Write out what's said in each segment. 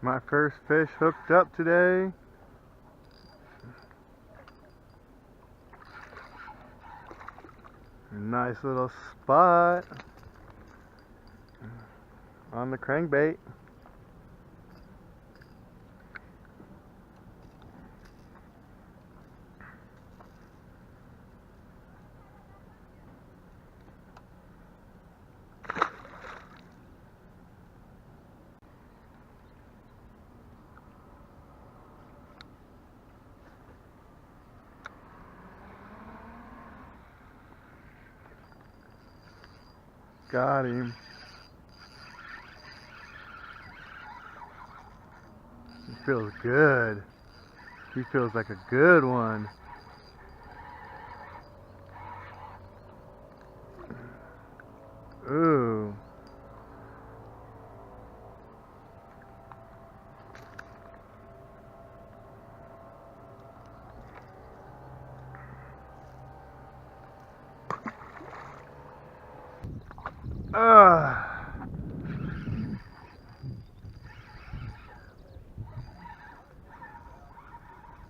My first fish hooked up today. Nice little spot on the crankbait. Got him. He feels good. He feels like a good one. Ooh.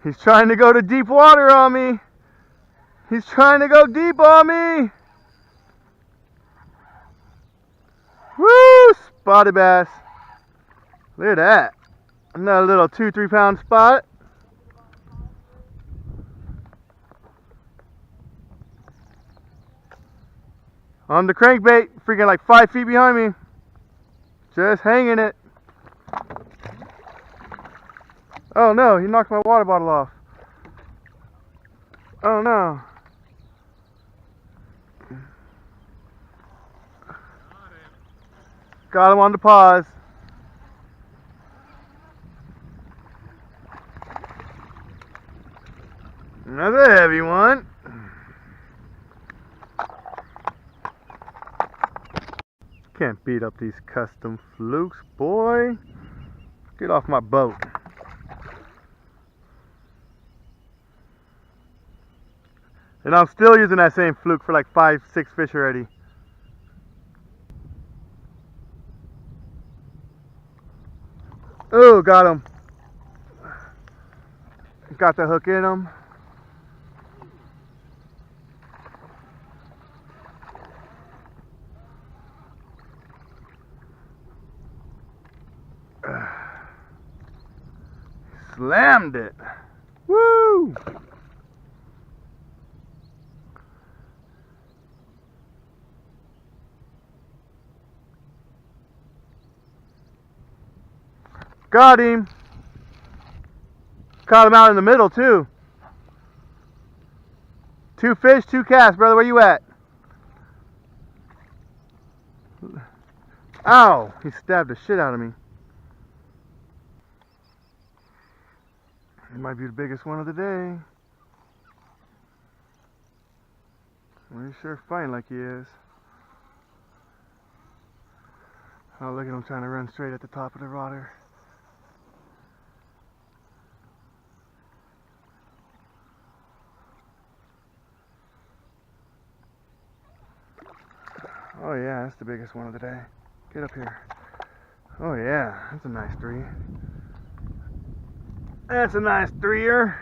He's trying to go to deep water on me. He's trying to go deep on me. Woo! Spotted bass. Look at that. Another little 2-3 pound spot. On the crankbait, freaking like 5 feet behind me. Just hanging it. Oh no, he knocked my water bottle off. Oh no. Got him on the pause. Another heavy one. Can't beat up these custom flukes, boy. Get off my boat. And I'm still using that same fluke for like 5-6 fish already. Oh, got him. Got the hook in him. Slammed it. Woo! Got him. Caught him out in the middle too. 2 fish, 2 casts, brother. Where you at? Ow! He stabbed the shit out of me. It might be the biggest one of the day. Well, he's sure fighting like he is. Oh, look at him trying to run straight at the top of the water. Oh yeah, that's the biggest one of the day. Get up here. Oh yeah, that's a nice 3. That's a nice 3-er.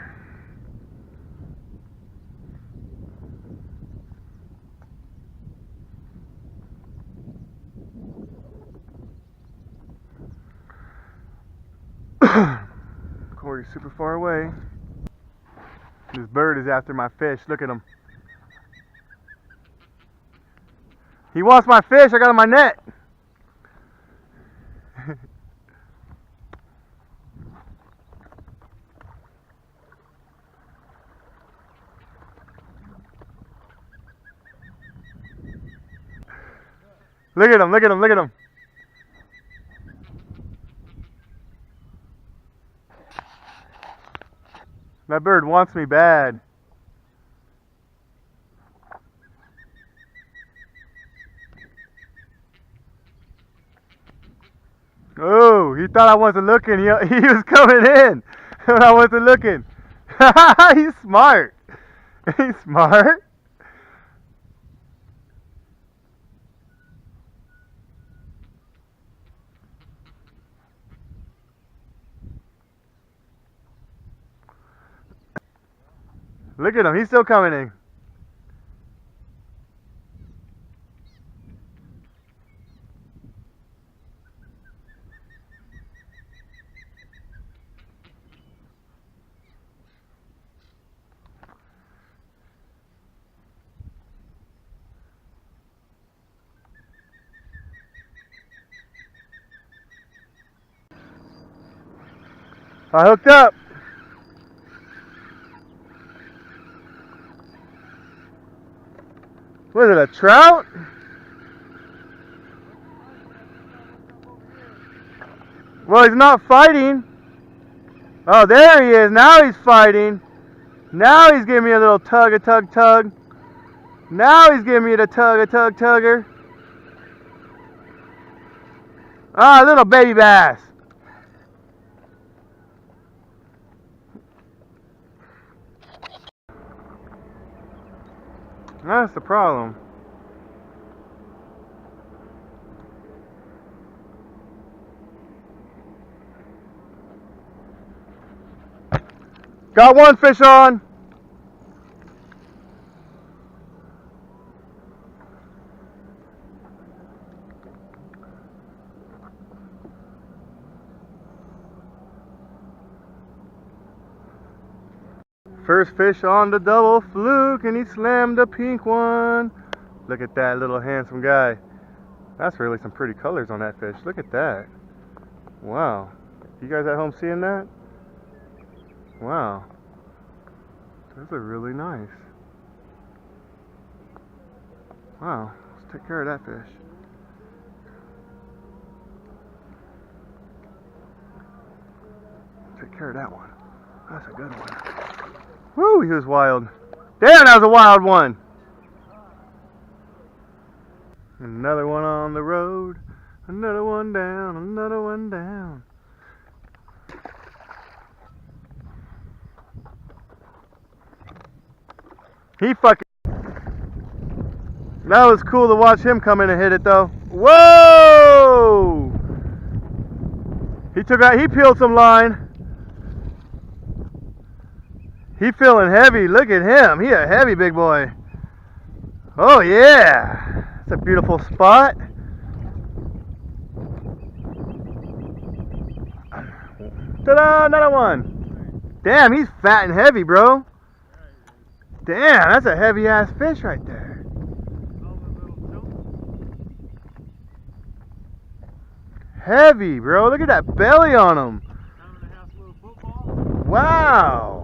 Corey's super far away. This bird is after my fish. Look at him. He wants my fish. I got him on my net. Look at him, look at him, look at him. That bird wants me bad. Oh, he thought I wasn't looking. He was coming in when I wasn't looking. He's smart. He's smart. Look at him, he's still coming in. I hooked up. Was it a trout? Well, he's not fighting. Oh, there he is. Now he's fighting. Now he's giving me a little tug, a tug, tug. Now he's giving me the tug, a tug, tugger. Ah, little baby bass. That's the problem. Got one fish on. First fish on the double fluke, and he slammed a pink one. Look at that little handsome guy. That's really some pretty colors on that fish. Look at that. Wow. You guys at home seeing that? Wow. Those are really nice. Wow. Let's take care of that fish. Take care of that one. That's a good one. Woo, he was wild. Damn, that was a wild one. Another one on the road. Another one down. Another one down. He fucking... That was cool to watch him come in and hit it though. Whoa! He took out, he peeled some line. He feeling heavy. Look at him. He a heavy big boy. Oh yeah. It's a beautiful spot. Ta-da! Another one. Damn, he's fat and heavy, bro. Damn, that's a heavy ass fish right there. Heavy, bro. Look at that belly on him. Wow.